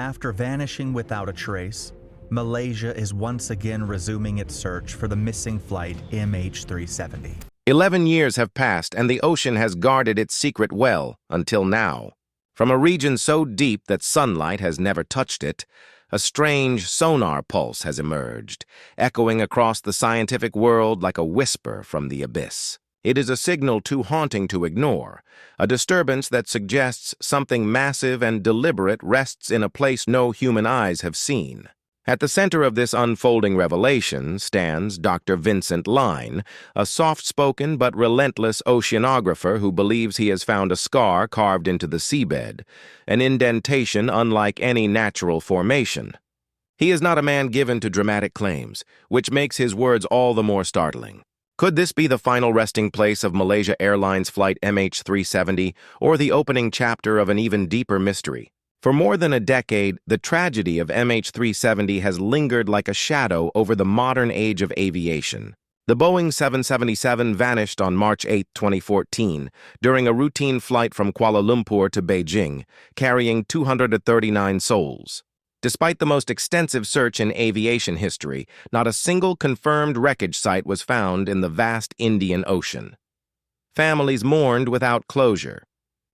After vanishing without a trace, Malaysia is once again resuming its search for the missing flight MH370. 11 years have passed and the ocean has guarded its secret well until now. From a region so deep that sunlight has never touched it, a strange sonar pulse has emerged, echoing across the scientific world like a whisper from the abyss. It is a signal too haunting to ignore, a disturbance that suggests something massive and deliberate rests in a place no human eyes have seen. At the center of this unfolding revelation stands Dr. Vincent Line, a soft-spoken but relentless oceanographer who believes he has found a scar carved into the seabed, an indentation unlike any natural formation. He is not a man given to dramatic claims, which makes his words all the more startling. Could this be the final resting place of Malaysia Airlines Flight MH370, or the opening chapter of an even deeper mystery? For more than a decade, the tragedy of MH370 has lingered like a shadow over the modern age of aviation. The Boeing 777 vanished on March 8, 2014, during a routine flight from Kuala Lumpur to Beijing, carrying 239 souls. Despite the most extensive search in aviation history, not a single confirmed wreckage site was found in the vast Indian Ocean. Families mourned without closure.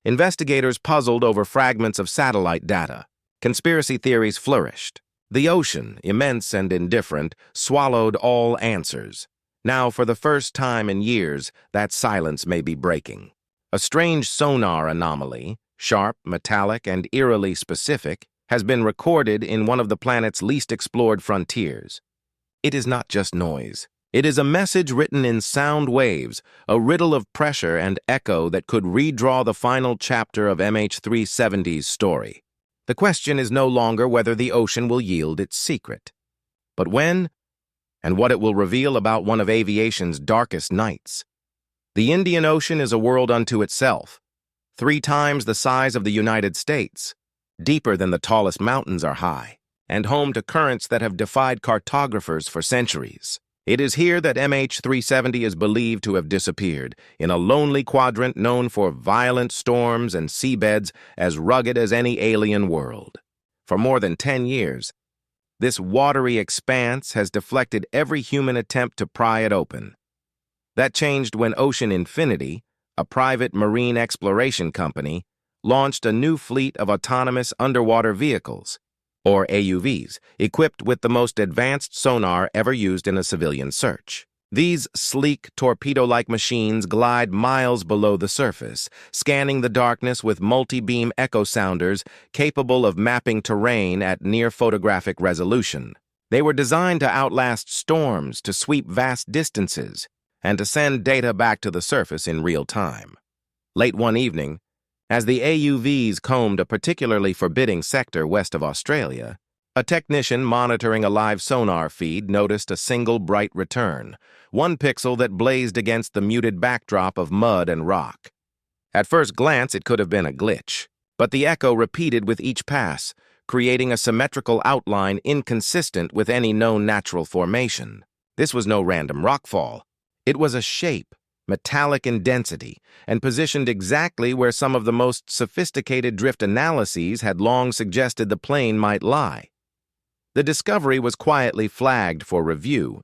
Investigators puzzled over fragments of satellite data. Conspiracy theories flourished. The ocean, immense and indifferent, swallowed all answers. Now, for the first time in years, that silence may be breaking. A strange sonar anomaly, sharp, metallic, and eerily specific, has been recorded in one of the planet's least explored frontiers. It is not just noise. It is a message written in sound waves, a riddle of pressure and echo that could redraw the final chapter of MH370's story. The question is no longer whether the ocean will yield its secret, but when and what it will reveal about one of aviation's darkest nights. The Indian Ocean is a world unto itself, 3 times the size of the United States, deeper than the tallest mountains are high, and home to currents that have defied cartographers for centuries. It is here that MH370 is believed to have disappeared, in a lonely quadrant known for violent storms and seabeds as rugged as any alien world. For more than 10 years, this watery expanse has deflected every human attempt to pry it open. That changed when Ocean Infinity, a private marine exploration company, launched a new fleet of autonomous underwater vehicles, or AUVs, equipped with the most advanced sonar ever used in a civilian search. These sleek, torpedo-like machines glide miles below the surface, scanning the darkness with multi-beam echo sounders capable of mapping terrain at near-photographic resolution. They were designed to outlast storms, to sweep vast distances, and to send data back to the surface in real time. Late one evening, as the AUVs combed a particularly forbidding sector west of Australia, a technician monitoring a live sonar feed noticed a single bright return, one pixel that blazed against the muted backdrop of mud and rock. At first glance, it could have been a glitch, but the echo repeated with each pass, creating a symmetrical outline inconsistent with any known natural formation. This was no random rockfall. It was a shape, metallic in density, and positioned exactly where some of the most sophisticated drift analyses had long suggested the plane might lie. The discovery was quietly flagged for review,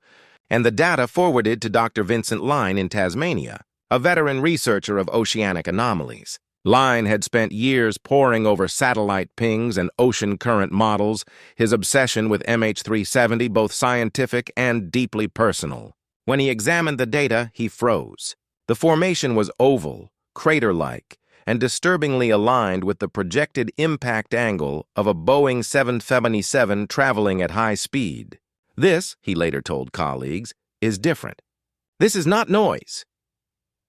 and the data forwarded to Dr. Vincent Line in Tasmania, a veteran researcher of oceanic anomalies. Line had spent years poring over satellite pings and ocean current models, his obsession with MH370 both scientific and deeply personal. When he examined the data, he froze. The formation was oval, crater-like, and disturbingly aligned with the projected impact angle of a Boeing 777 traveling at high speed. This, he later told colleagues, is different. This is not noise.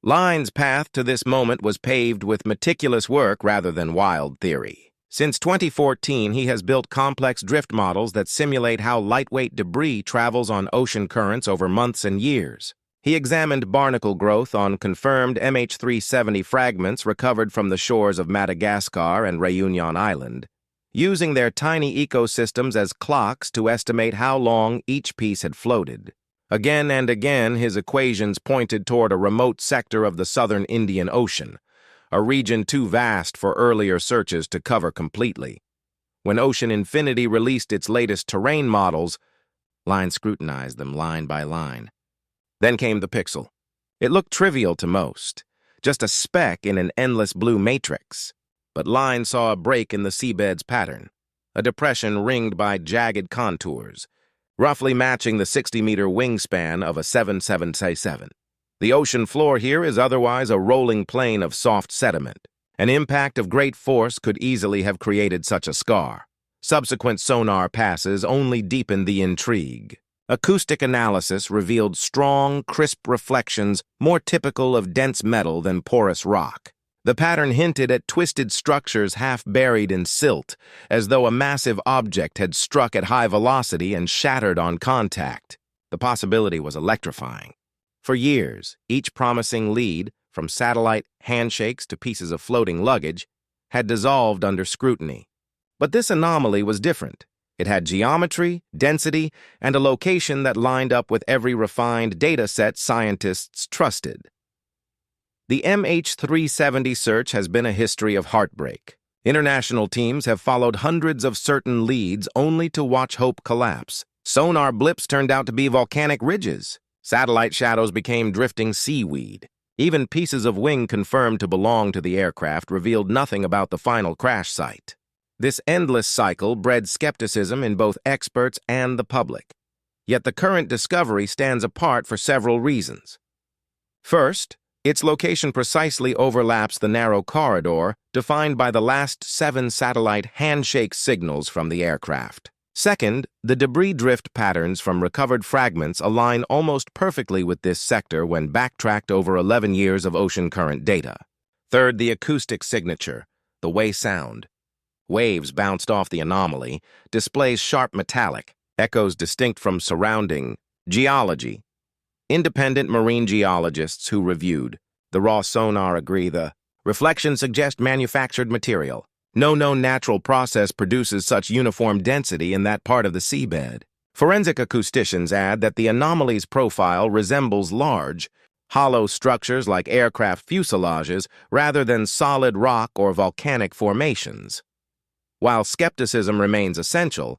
Line's path to this moment was paved with meticulous work rather than wild theory. Since 2014, he has built complex drift models that simulate how lightweight debris travels on ocean currents over months and years. He examined barnacle growth on confirmed MH370 fragments recovered from the shores of Madagascar and Réunion Island, using their tiny ecosystems as clocks to estimate how long each piece had floated. Again and again, his equations pointed toward a remote sector of the southern Indian Ocean, a region too vast for earlier searches to cover completely. When Ocean Infinity released its latest terrain models, Line scrutinized them line by line. Then came the Pixel. It looked trivial to most, just a speck in an endless blue matrix. But Line saw a break in the seabed's pattern, a depression ringed by jagged contours, roughly matching the 60-meter wingspan of a 777. The ocean floor here is otherwise a rolling plain of soft sediment. An impact of great force could easily have created such a scar. Subsequent sonar passes only deepened the intrigue. Acoustic analysis revealed strong, crisp reflections more typical of dense metal than porous rock. The pattern hinted at twisted structures half buried in silt, as though a massive object had struck at high velocity and shattered on contact. The possibility was electrifying. For years, each promising lead, from satellite handshakes to pieces of floating luggage, had dissolved under scrutiny. But this anomaly was different. It had geometry, density, and a location that lined up with every refined data set scientists trusted. The MH370 search has been a history of heartbreak. International teams have followed hundreds of certain leads only to watch hope collapse. Sonar blips turned out to be volcanic ridges. Satellite shadows became drifting seaweed. Even pieces of wing confirmed to belong to the aircraft revealed nothing about the final crash site. This endless cycle bred skepticism in both experts and the public. Yet the current discovery stands apart for several reasons. First, its location precisely overlaps the narrow corridor defined by the last 7 satellite handshake signals from the aircraft. Second, the debris drift patterns from recovered fragments align almost perfectly with this sector when backtracked over 11 years of ocean current data. Third, the acoustic signature, the way sound. Waves bounced off the anomaly, displays sharp metallic, echoes distinct from surrounding geology. Independent marine geologists who reviewed the raw sonar agree the reflections suggest manufactured material. No known natural process produces such uniform density in that part of the seabed. Forensic acousticians add that the anomaly's profile resembles large, hollow structures like aircraft fuselages rather than solid rock or volcanic formations. While skepticism remains essential,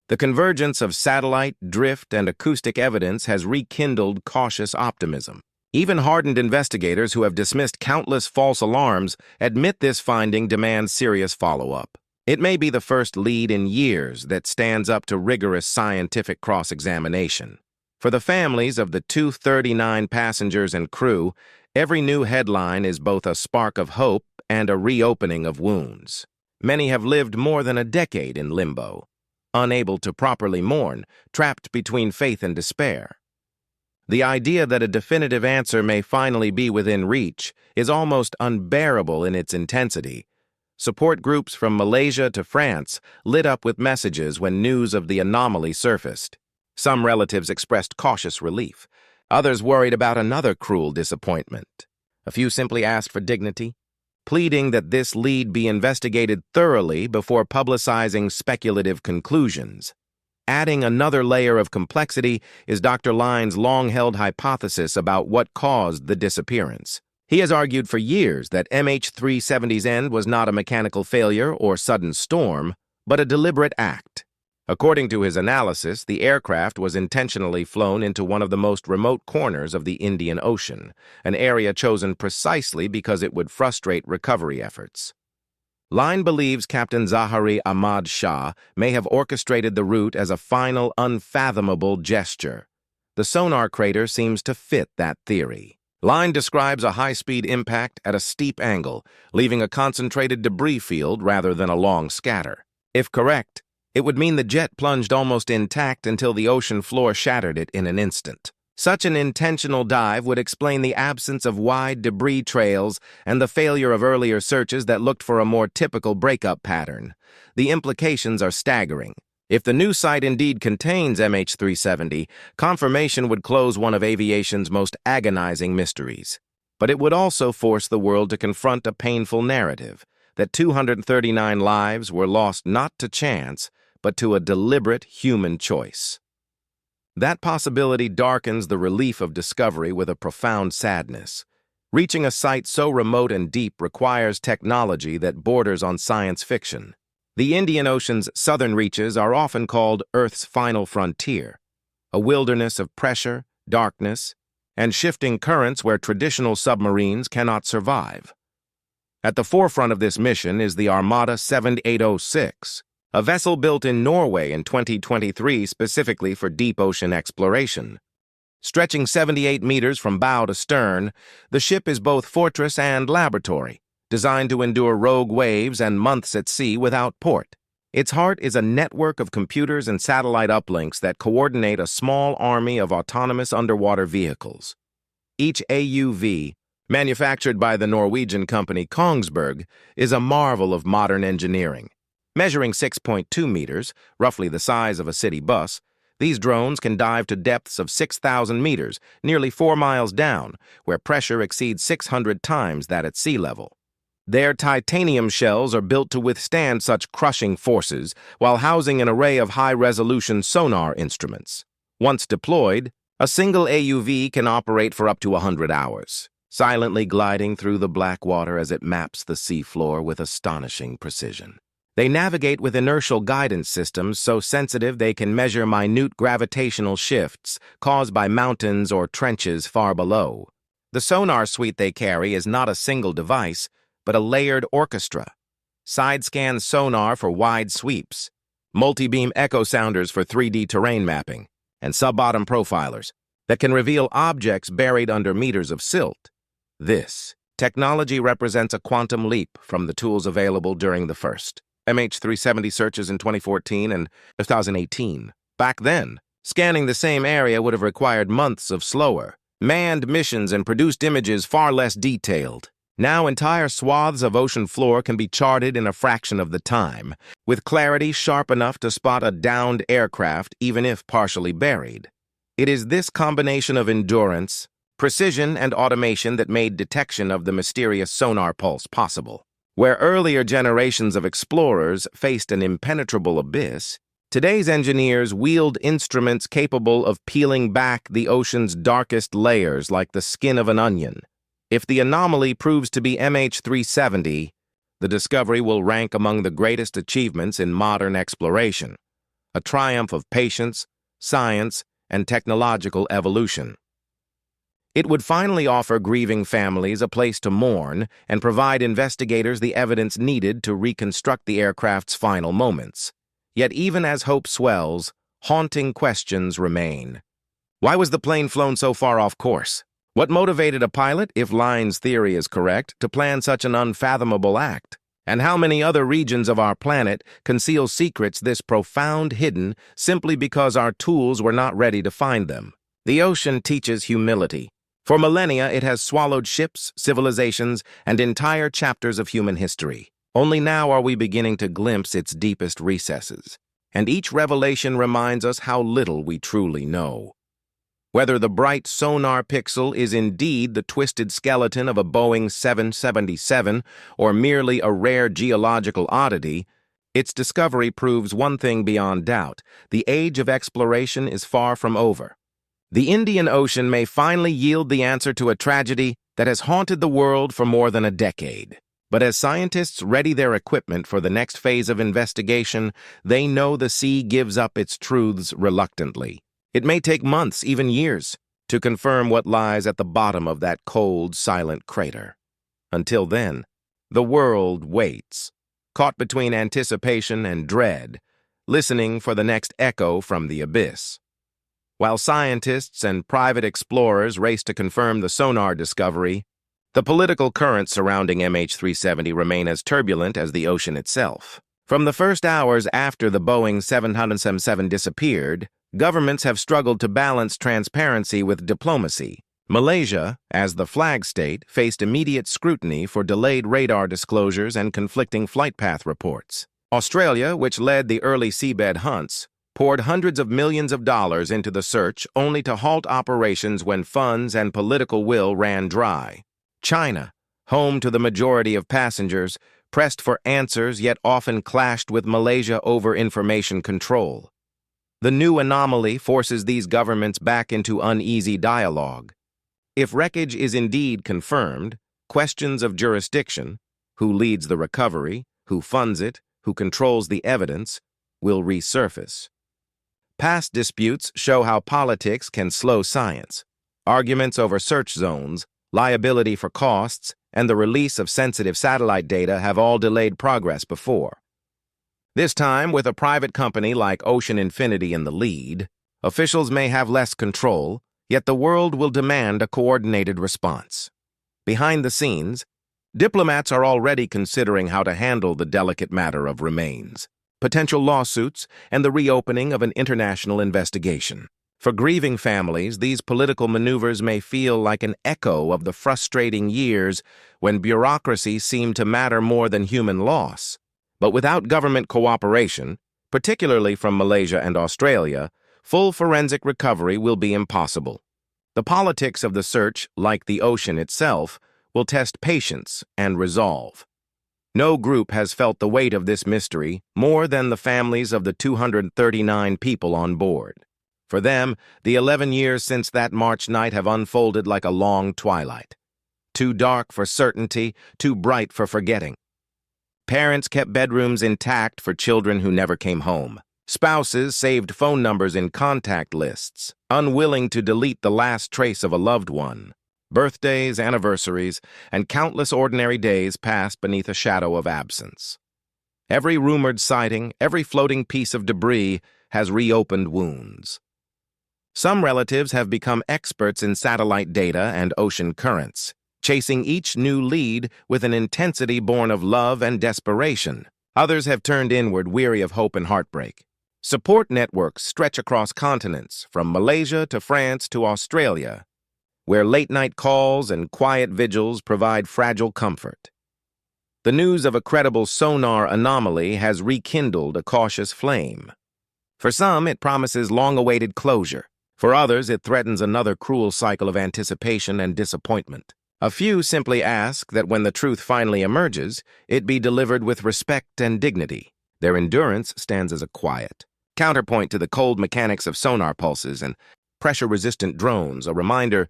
the convergence of satellite, drift, and acoustic evidence has rekindled cautious optimism. Even hardened investigators who have dismissed countless false alarms admit this finding demands serious follow-up. It may be the first lead in years that stands up to rigorous scientific cross-examination. For the families of the 239 passengers and crew, every new headline is both a spark of hope and a reopening of wounds. Many have lived more than a decade in limbo, unable to properly mourn, trapped between faith and despair. The idea that a definitive answer may finally be within reach is almost unbearable in its intensity. Support groups from Malaysia to France lit up with messages when news of the anomaly surfaced. Some relatives expressed cautious relief. Others worried about another cruel disappointment. A few simply asked for dignity, pleading that this lead be investigated thoroughly before publicizing speculative conclusions. Adding another layer of complexity is Dr. Line's long-held hypothesis about what caused the disappearance. He has argued for years that MH370's end was not a mechanical failure or sudden storm, but a deliberate act. According to his analysis, the aircraft was intentionally flown into one of the most remote corners of the Indian Ocean, an area chosen precisely because it would frustrate recovery efforts. Line believes Captain Zahari Ahmad Shah may have orchestrated the route as a final, unfathomable gesture. The sonar crater seems to fit that theory. Line describes a high-speed impact at a steep angle, leaving a concentrated debris field rather than a long scatter. If correct, it would mean the jet plunged almost intact until the ocean floor shattered it in an instant. Such an intentional dive would explain the absence of wide debris trails and the failure of earlier searches that looked for a more typical breakup pattern. The implications are staggering. If the new site indeed contains MH370, confirmation would close one of aviation's most agonizing mysteries. But it would also force the world to confront a painful narrative, that 239 lives were lost not to chance, but to a deliberate human choice. That possibility darkens the relief of discovery with a profound sadness. Reaching a site so remote and deep requires technology that borders on science fiction. The Indian Ocean's southern reaches are often called Earth's final frontier, a wilderness of pressure, darkness, and shifting currents where traditional submarines cannot survive. At the forefront of this mission is the Armada 7806, a vessel built in Norway in 2023 specifically for deep ocean exploration. Stretching 78 meters from bow to stern, the ship is both fortress and laboratory, designed to endure rogue waves and months at sea without port. Its heart is a network of computers and satellite uplinks that coordinate a small army of autonomous underwater vehicles. Each AUV, manufactured by the Norwegian company Kongsberg, is a marvel of modern engineering. Measuring 6.2 meters, roughly the size of a city bus, these drones can dive to depths of 6,000 meters, nearly 4 miles down, where pressure exceeds 600 times that at sea level. Their titanium shells are built to withstand such crushing forces while housing an array of high-resolution sonar instruments. Once deployed, a single AUV can operate for up to 100 hours, silently gliding through the black water as it maps the seafloor with astonishing precision. They navigate with inertial guidance systems so sensitive they can measure minute gravitational shifts caused by mountains or trenches far below. The sonar suite they carry is not a single device, but a layered orchestra. Side-scan sonar for wide sweeps, multi-beam echo sounders for 3D terrain mapping, and sub-bottom profilers that can reveal objects buried under meters of silt. This technology represents a quantum leap from the tools available during the first MH370 searches in 2014 and 2018. Back then, scanning the same area would have required months of slower, manned missions and produced images far less detailed. Now entire swaths of ocean floor can be charted in a fraction of the time, with clarity sharp enough to spot a downed aircraft even if partially buried. It is this combination of endurance, precision, and automation that made detection of the mysterious sonar pulse possible. Where earlier generations of explorers faced an impenetrable abyss, today's engineers wield instruments capable of peeling back the ocean's darkest layers like the skin of an onion. If the anomaly proves to be MH370, the discovery will rank among the greatest achievements in modern exploration, a triumph of patience, science, and technological evolution. It would finally offer grieving families a place to mourn and provide investigators the evidence needed to reconstruct the aircraft's final moments. Yet even as hope swells, haunting questions remain. Why was the plane flown so far off course? What motivated a pilot, if Line's theory is correct, to plan such an unfathomable act? And how many other regions of our planet conceal secrets this profound hidden simply because our tools were not ready to find them? The ocean teaches humility. For millennia, it has swallowed ships, civilizations, and entire chapters of human history. Only now are we beginning to glimpse its deepest recesses. And each revelation reminds us how little we truly know. Whether the bright sonar pixel is indeed the twisted skeleton of a Boeing 777 or merely a rare geological oddity, its discovery proves one thing beyond doubt: the age of exploration is far from over. The Indian Ocean may finally yield the answer to a tragedy that has haunted the world for more than a decade. But as scientists ready their equipment for the next phase of investigation, they know the sea gives up its truths reluctantly. It may take months, even years, to confirm what lies at the bottom of that cold, silent crater. Until then, the world waits, caught between anticipation and dread, listening for the next echo from the abyss. While scientists and private explorers race to confirm the sonar discovery, the political currents surrounding MH370 remain as turbulent as the ocean itself. From the first hours after the Boeing 777 disappeared, governments have struggled to balance transparency with diplomacy. Malaysia, as the flag state, faced immediate scrutiny for delayed radar disclosures and conflicting flight path reports. Australia, which led the early seabed hunts, poured hundreds of millions of dollars into the search only to halt operations when funds and political will ran dry. China, home to the majority of passengers, pressed for answers yet often clashed with Malaysia over information control. The new anomaly forces these governments back into uneasy dialogue. If wreckage is indeed confirmed, questions of jurisdiction, who leads the recovery, who funds it, who controls the evidence, will resurface. Past disputes show how politics can slow science. Arguments over search zones, liability for costs, and the release of sensitive satellite data have all delayed progress before. This time, with a private company like Ocean Infinity in the lead, officials may have less control, yet the world will demand a coordinated response. Behind the scenes, diplomats are already considering how to handle the delicate matter of remains, potential lawsuits, and the reopening of an international investigation. For grieving families, these political maneuvers may feel like an echo of the frustrating years when bureaucracy seemed to matter more than human loss. But without government cooperation, particularly from Malaysia and Australia, full forensic recovery will be impossible. The politics of the search, like the ocean itself, will test patience and resolve. No group has felt the weight of this mystery more than the families of the 239 people on board. For them, the 11 years since that March night have unfolded like a long twilight. Too dark for certainty, too bright for forgetting. Parents kept bedrooms intact for children who never came home. Spouses saved phone numbers in contact lists, unwilling to delete the last trace of a loved one. Birthdays, anniversaries, and countless ordinary days passed beneath a shadow of absence. Every rumored sighting, every floating piece of debris has reopened wounds. Some relatives have become experts in satellite data and ocean currents, chasing each new lead with an intensity born of love and desperation. Others have turned inward, weary of hope and heartbreak. Support networks stretch across continents, from Malaysia to France to Australia, where late-night calls and quiet vigils provide fragile comfort. The news of a credible sonar anomaly has rekindled a cautious flame. For some, it promises long-awaited closure. For others, it threatens another cruel cycle of anticipation and disappointment. A few simply ask that when the truth finally emerges, it be delivered with respect and dignity. Their endurance stands as a quiet counterpoint to the cold mechanics of sonar pulses and pressure-resistant drones, a reminder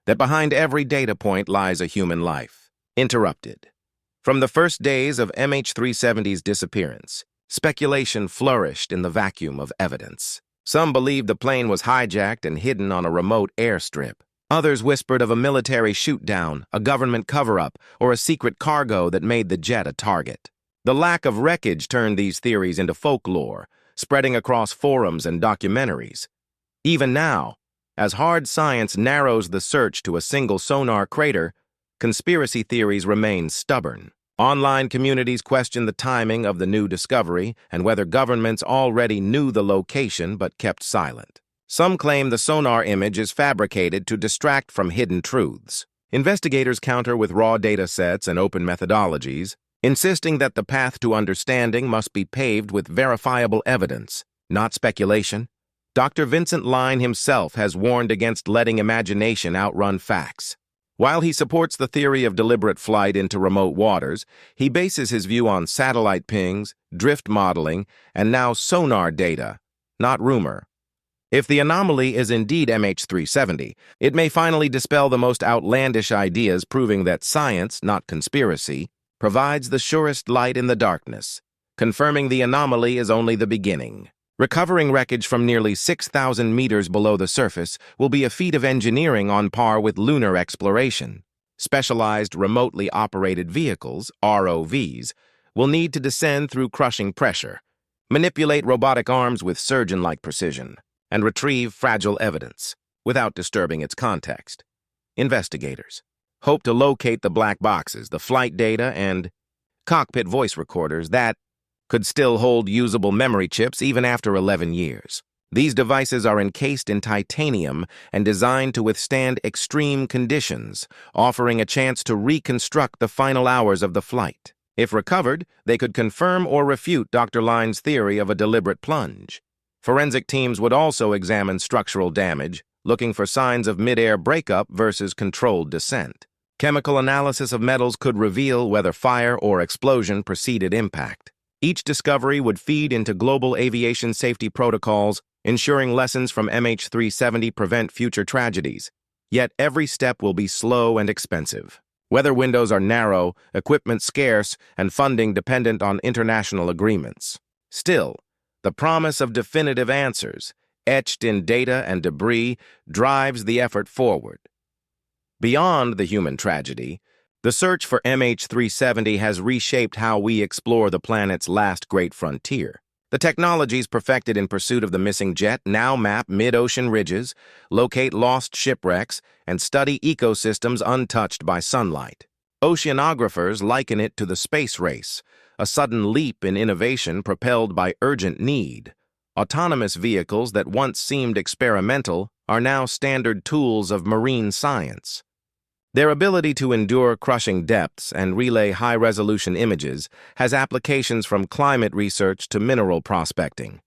that behind every data point lies a human life, interrupted. From the first days of MH370's disappearance, speculation flourished in the vacuum of evidence. Some believed the plane was hijacked and hidden on a remote airstrip. Others whispered of a military shoot-down, a government cover-up, or a secret cargo that made the jet a target. The lack of wreckage turned these theories into folklore, spreading across forums and documentaries. Even now, as hard science narrows the search to a single sonar crater, conspiracy theories remain stubborn. Online communities question the timing of the new discovery and whether governments already knew the location but kept silent. Some claim the sonar image is fabricated to distract from hidden truths. Investigators counter with raw data sets and open methodologies, insisting that the path to understanding must be paved with verifiable evidence, not speculation. Dr. Vincent Line himself has warned against letting imagination outrun facts. While he supports the theory of deliberate flight into remote waters, he bases his view on satellite pings, drift modeling, and now sonar data, not rumor. If the anomaly is indeed MH370, it may finally dispel the most outlandish ideas, proving that science, not conspiracy, provides the surest light in the darkness, confirming the anomaly is only the beginning. Recovering wreckage from nearly 6,000 meters below the surface will be a feat of engineering on par with lunar exploration. Specialized remotely operated vehicles, ROVs, will need to descend through crushing pressure, manipulate robotic arms with surgeon-like precision, and retrieve fragile evidence without disturbing its context. Investigators hope to locate the black boxes, the flight data, and cockpit voice recorders that could still hold usable memory chips even after 11 years. These devices are encased in titanium and designed to withstand extreme conditions, offering a chance to reconstruct the final hours of the flight. If recovered, they could confirm or refute Dr. Line's theory of a deliberate plunge. Forensic teams would also examine structural damage, looking for signs of mid-air breakup versus controlled descent. Chemical analysis of metals could reveal whether fire or explosion preceded impact. Each discovery would feed into global aviation safety protocols, ensuring lessons from MH370 prevent future tragedies. Yet every step will be slow and expensive. Weather windows are narrow, equipment scarce, and funding dependent on international agreements. Still, the promise of definitive answers, etched in data and debris, drives the effort forward. Beyond the human tragedy, the search for MH370 has reshaped how we explore the planet's last great frontier. The technologies perfected in pursuit of the missing jet now map mid-ocean ridges, locate lost shipwrecks, and study ecosystems untouched by sunlight. Oceanographers liken it to the space race, a sudden leap in innovation propelled by urgent need. Autonomous vehicles that once seemed experimental are now standard tools of marine science. Their ability to endure crushing depths and relay high-resolution images has applications from climate research to mineral prospecting.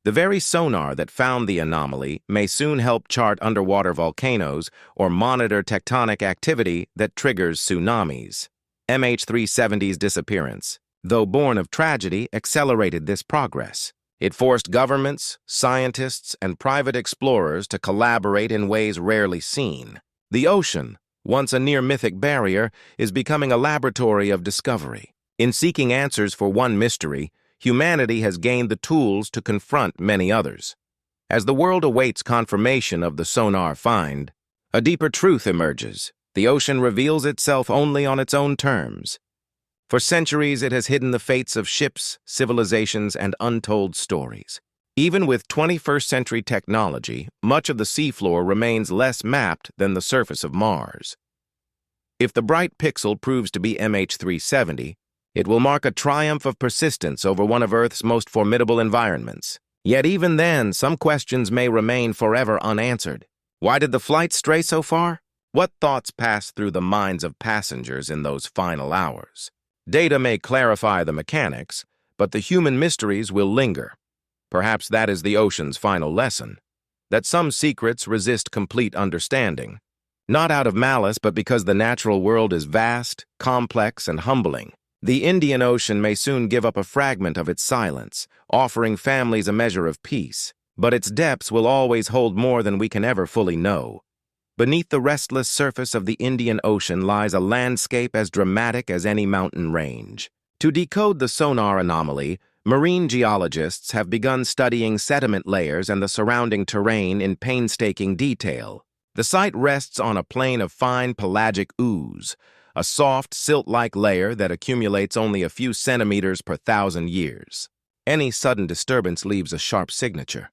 The very sonar that found the anomaly may soon help chart underwater volcanoes or monitor tectonic activity that triggers tsunamis. MH370's disappearance, though born of tragedy, accelerated this progress. It forced governments, scientists, and private explorers to collaborate in ways rarely seen. The ocean, once a near-mythic barrier, is becoming a laboratory of discovery. In seeking answers for one mystery, humanity has gained the tools to confront many others. As the world awaits confirmation of the sonar find, a deeper truth emerges. The ocean reveals itself only on its own terms. For centuries, it has hidden the fates of ships, civilizations, and untold stories. Even with 21st century technology, much of the seafloor remains less mapped than the surface of Mars. If the bright pixel proves to be MH370, it will mark a triumph of persistence over one of Earth's most formidable environments. Yet even then, some questions may remain forever unanswered. Why did the flight stray so far? What thoughts passed through the minds of passengers in those final hours? Data may clarify the mechanics, but the human mysteries will linger. Perhaps that is the ocean's final lesson, that some secrets resist complete understanding, not out of malice, but because the natural world is vast, complex, and humbling. The Indian Ocean may soon give up a fragment of its silence, offering families a measure of peace, but its depths will always hold more than we can ever fully know. Beneath the restless surface of the Indian Ocean lies a landscape as dramatic as any mountain range. To decode the sonar anomaly, marine geologists have begun studying sediment layers and the surrounding terrain in painstaking detail. The site rests on a plain of fine pelagic ooze, a soft, silt-like layer that accumulates only a few centimeters per 1,000 years. Any sudden disturbance leaves a sharp signature,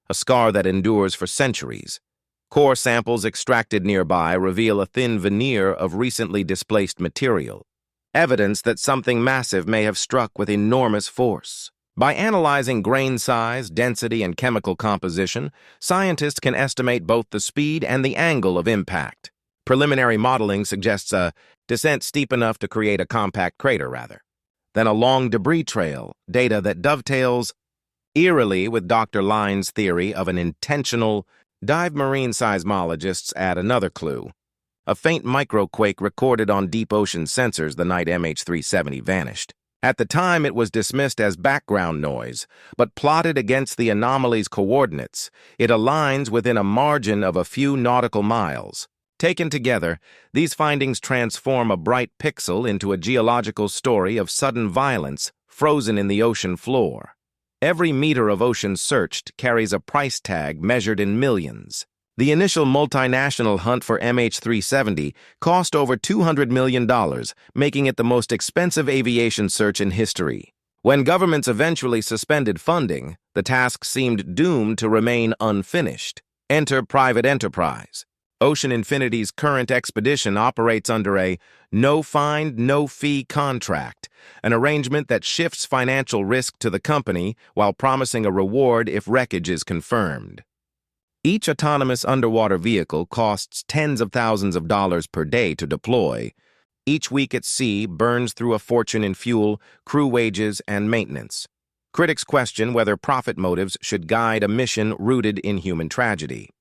a scar that endures for centuries. Core samples extracted nearby reveal a thin veneer of recently displaced material, evidence that something massive may have struck with enormous force. By analyzing grain size, density, and chemical composition, scientists can estimate both the speed and the angle of impact. Preliminary modeling suggests a descent steep enough to create a compact crater, then a long debris trail, data that dovetails eerily with Dr. Line's theory of an intentional dive. Marine seismologists add another clue, a faint microquake recorded on deep ocean sensors the night MH370 vanished. At the time, it was dismissed as background noise, but plotted against the anomaly's coordinates, it aligns within a margin of a few nautical miles. Taken together, these findings transform a bright pixel into a geological story of sudden violence frozen in the ocean floor. Every meter of ocean searched carries a price tag measured in millions. The initial multinational hunt for MH370 cost over $200 million, making it the most expensive aviation search in history. When governments eventually suspended funding, the task seemed doomed to remain unfinished. Enter private enterprise. Ocean Infinity's current expedition operates under a no-find, no-fee contract, an arrangement that shifts financial risk to the company while promising a reward if wreckage is confirmed. Each autonomous underwater vehicle costs tens of thousands of dollars per day to deploy. Each week at sea burns through a fortune in fuel, crew wages, and maintenance. Critics question whether profit motives should guide a mission rooted in human tragedy.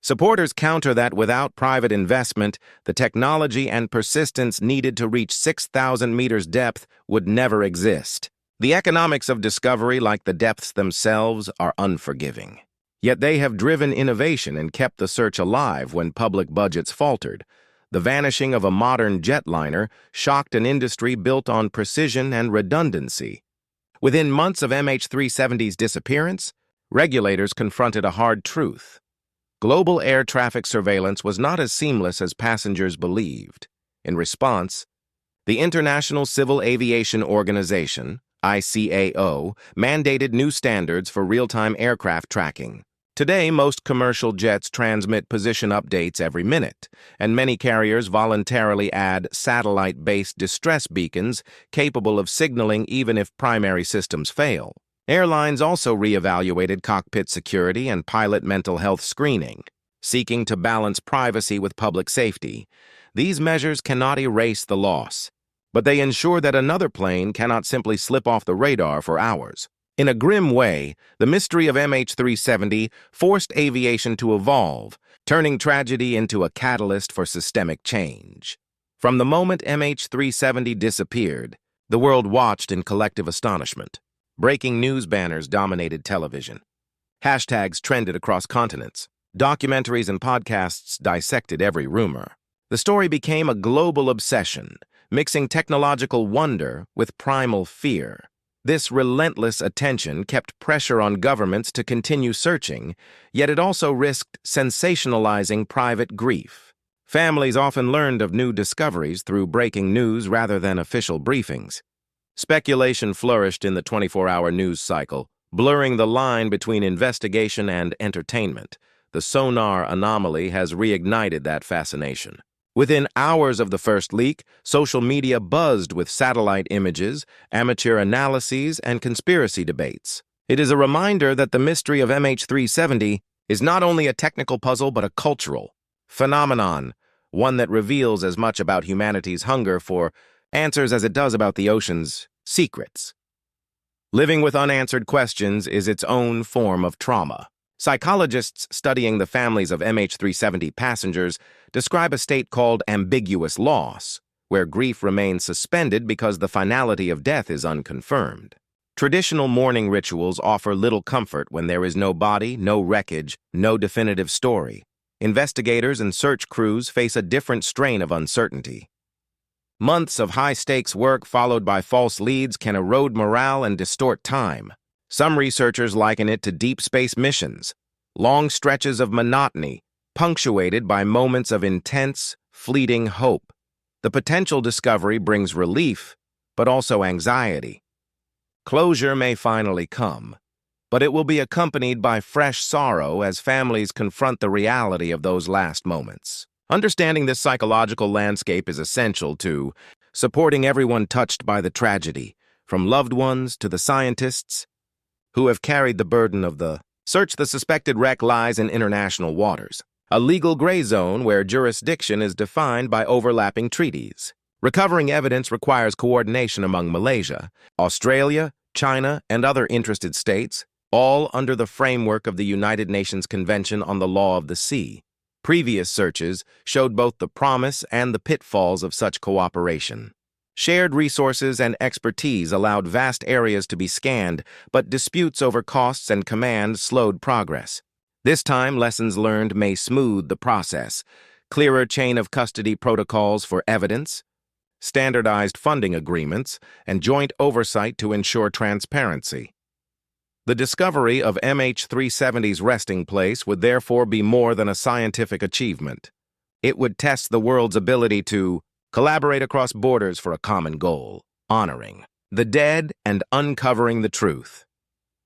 Supporters counter that without private investment, the technology and persistence needed to reach 6,000 meters depth would never exist. The economics of discovery, like the depths themselves, are unforgiving. Yet they have driven innovation and kept the search alive when public budgets faltered. The vanishing of a modern jetliner shocked an industry built on precision and redundancy. Within months of MH370's disappearance, regulators confronted a hard truth. Global air traffic surveillance was not as seamless as passengers believed. In response, the International Civil Aviation Organization, ICAO, mandated new standards for real-time aircraft tracking. Today, most commercial jets transmit position updates every minute, and many carriers voluntarily add satellite-based distress beacons capable of signaling even if primary systems fail. Airlines also reevaluated cockpit security and pilot mental health screening, seeking to balance privacy with public safety. These measures cannot erase the loss, but they ensure that another plane cannot simply slip off the radar for hours. In a grim way, the mystery of MH370 forced aviation to evolve, turning tragedy into a catalyst for systemic change. From the moment MH370 disappeared, the world watched in collective astonishment. Breaking news banners dominated television. Hashtags trended across continents. Documentaries and podcasts dissected every rumor. The story became a global obsession, mixing technological wonder with primal fear. This relentless attention kept pressure on governments to continue searching, yet it also risked sensationalizing private grief. Families often learned of new discoveries through breaking news rather than official briefings. Speculation flourished in the 24-hour news cycle, blurring the line between investigation and entertainment. The Sonar anomaly has reignited that fascination. Within hours of the first leak, social media buzzed with satellite images, amateur analyses, and conspiracy debates. It is a reminder that the mystery of MH370 is not only a technical puzzle but a cultural phenomenon, one that reveals as much about humanity's hunger for answers as it does about the ocean's secrets. Living with unanswered questions is its own form of trauma. Psychologists studying the families of MH370 passengers describe a state called ambiguous loss, where grief remains suspended because the finality of death is unconfirmed. Traditional mourning rituals offer little comfort when there is no body, no wreckage, no definitive story. Investigators and search crews face a different strain of uncertainty. Months of high-stakes work followed by false leads can erode morale and distort time. Some researchers liken it to deep space missions, long stretches of monotony, punctuated by moments of intense, fleeting hope. The potential discovery brings relief, but also anxiety. Closure may finally come, but it will be accompanied by fresh sorrow as families confront the reality of those last moments. Understanding this psychological landscape is essential to supporting everyone touched by the tragedy, from loved ones to the scientists who have carried the burden of the search. The suspected wreck lies in international waters, a legal gray zone where jurisdiction is defined by overlapping treaties. Recovering evidence requires coordination among Malaysia, Australia, China, and other interested states, all under the framework of the United Nations Convention on the Law of the Sea. Previous searches showed both the promise and the pitfalls of such cooperation. Shared resources and expertise allowed vast areas to be scanned, but disputes over costs and command slowed progress. This time, lessons learned may smooth the process. Clearer chain of custody protocols for evidence, standardized funding agreements, and joint oversight to ensure transparency. The discovery of MH370's resting place would therefore be more than a scientific achievement. It would test the world's ability to collaborate across borders for a common goal, honoring the dead and uncovering the truth.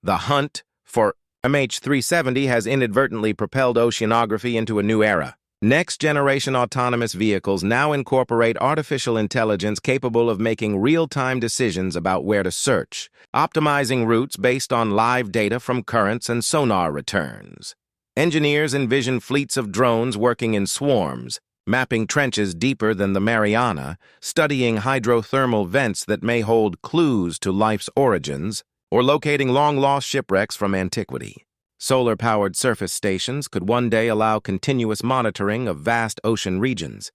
The hunt for MH370 has inadvertently propelled oceanography into a new era. Next-generation autonomous vehicles now incorporate artificial intelligence capable of making real-time decisions about where to search, optimizing routes based on live data from currents and sonar returns. Engineers envision fleets of drones working in swarms, mapping trenches deeper than the Mariana, studying hydrothermal vents that may hold clues to life's origins, or locating long-lost shipwrecks from antiquity. Solar-powered surface stations could one day allow continuous monitoring of vast ocean regions,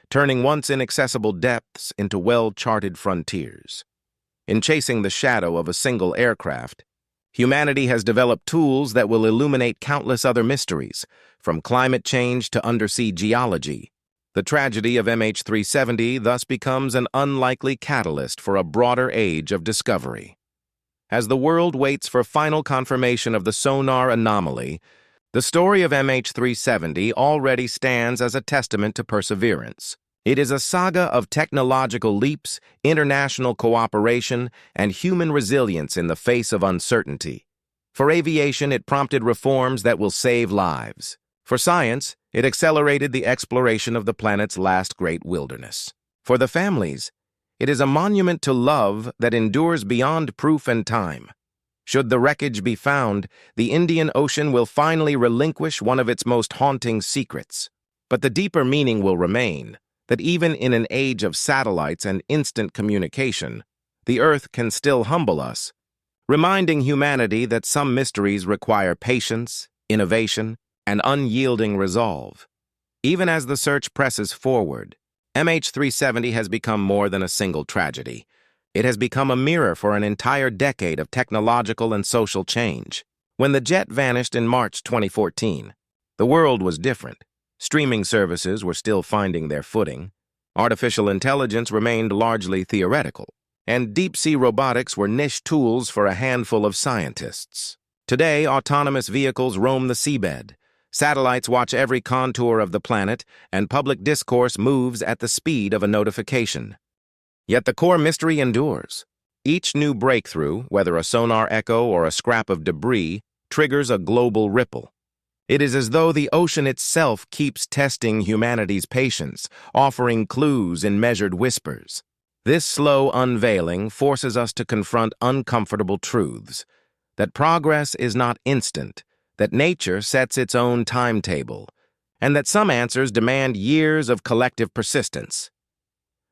turning once inaccessible depths into well-charted frontiers. In chasing the shadow of a single aircraft, humanity has developed tools that will illuminate countless other mysteries, from climate change to undersea geology. The tragedy of MH370 thus becomes an unlikely catalyst for a broader age of discovery. As the world waits for final confirmation of the Sonar anomaly, the story of MH370 already stands as a testament to perseverance. It is a saga of technological leaps, international cooperation, and human resilience in the face of uncertainty. For aviation, it prompted reforms that will save lives. For science, it accelerated the exploration of the planet's last great wilderness. For the families, it is a monument to love that endures beyond proof and time. Should the wreckage be found, the Indian Ocean will finally relinquish one of its most haunting secrets. But the deeper meaning will remain, that even in an age of satellites and instant communication, the Earth can still humble us, reminding humanity that some mysteries require patience, innovation, and unyielding resolve. Even as the search presses forward, MH370 has become more than a single tragedy. It has become a mirror for an entire decade of technological and social change. When the jet vanished in March 2014, the world was different. Streaming services were still finding their footing. Artificial intelligence remained largely theoretical, and deep-sea robotics were niche tools for a handful of scientists. Today, autonomous vehicles roam the seabed. Satellites watch every contour of the planet, and public discourse moves at the speed of a notification. Yet the core mystery endures. Each new breakthrough, whether a sonar echo or a scrap of debris, triggers a global ripple. It is as though the ocean itself keeps testing humanity's patience, offering clues in measured whispers. This slow unveiling forces us to confront uncomfortable truths, that progress is not instant, that nature sets its own timetable, and that some answers demand years of collective persistence.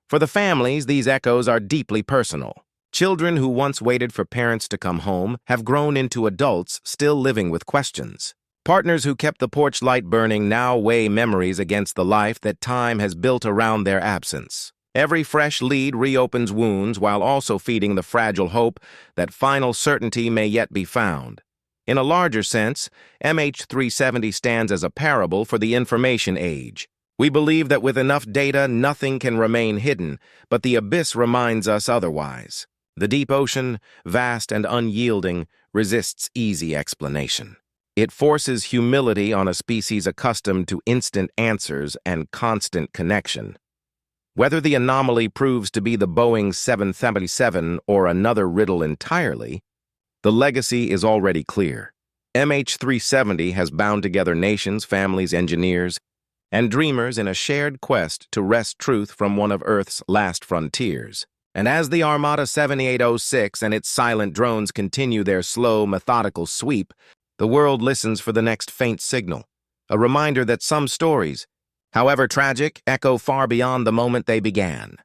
For the families, these echoes are deeply personal. Children who once waited for parents to come home have grown into adults still living with questions. Partners who kept the porch light burning now weigh memories against the life that time has built around their absence. Every fresh lead reopens wounds while also feeding the fragile hope that final certainty may yet be found. In a larger sense, MH370 stands as a parable for the information age. We believe that with enough data, nothing can remain hidden, but the abyss reminds us otherwise. The deep ocean, vast and unyielding, resists easy explanation. It forces humility on a species accustomed to instant answers and constant connection. Whether the anomaly proves to be the Boeing 777 or another riddle entirely, the legacy is already clear. MH370 has bound together nations, families, engineers, and dreamers in a shared quest to wrest truth from one of Earth's last frontiers. And as the Armada 7806 and its silent drones continue their slow, methodical sweep, the world listens for the next faint signal, a reminder that some stories, however tragic, echo far beyond the moment they began.